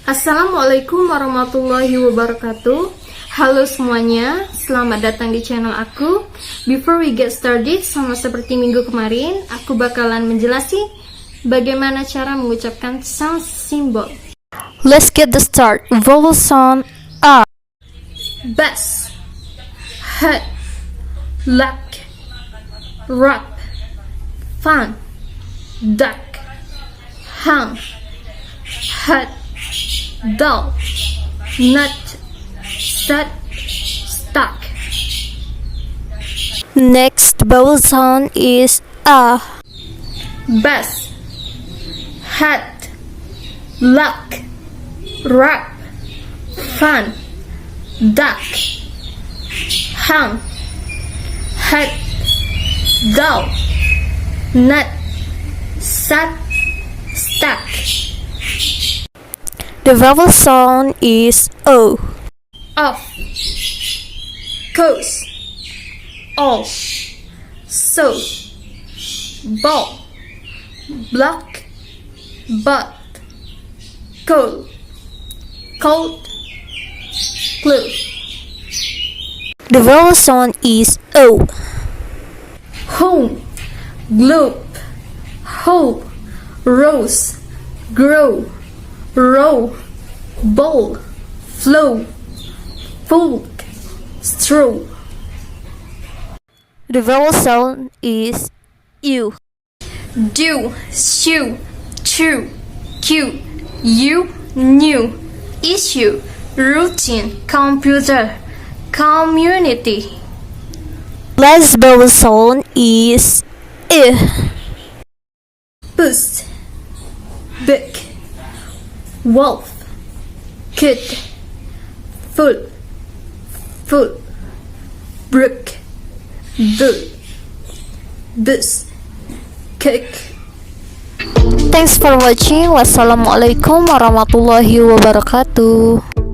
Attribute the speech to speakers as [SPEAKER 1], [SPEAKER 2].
[SPEAKER 1] Assalamualaikum warahmatullahi wabarakatuh. Halo semuanya, selamat datang di channel aku. Before we get started, sama seperti minggu kemarin, aku bakalan menjelaskan bagaimana cara mengucapkan sound simbol.
[SPEAKER 2] Let's get the start. Vowel sound A.
[SPEAKER 1] Bass, head, luck, rap, fun, duck, hung, head, dull, nut, stud, stuck.
[SPEAKER 2] Next vowel sound is A.
[SPEAKER 1] Bass, head, luck, rap, fun, duck, hung, head, dull, nut, stud, stuck.
[SPEAKER 2] The vowel sound is O.
[SPEAKER 1] Off, coast, all, so, ball, block, butt, cold, cold, glue.
[SPEAKER 2] The vowel sound is O.
[SPEAKER 1] Home, globe, hope, rose, grow, row, bowl, flow, folk, straw.
[SPEAKER 2] The vowel sound is U.
[SPEAKER 1] Do, shoe, chew, cue, you, new, issue, routine, computer, community.
[SPEAKER 2] Last vowel sound is I.
[SPEAKER 1] Boost, book, wolf, kid, full, full, brook, bull, bus, cook.
[SPEAKER 2] Thanks for watching. Wassalamualaikum warahmatullahi wabarakatuh.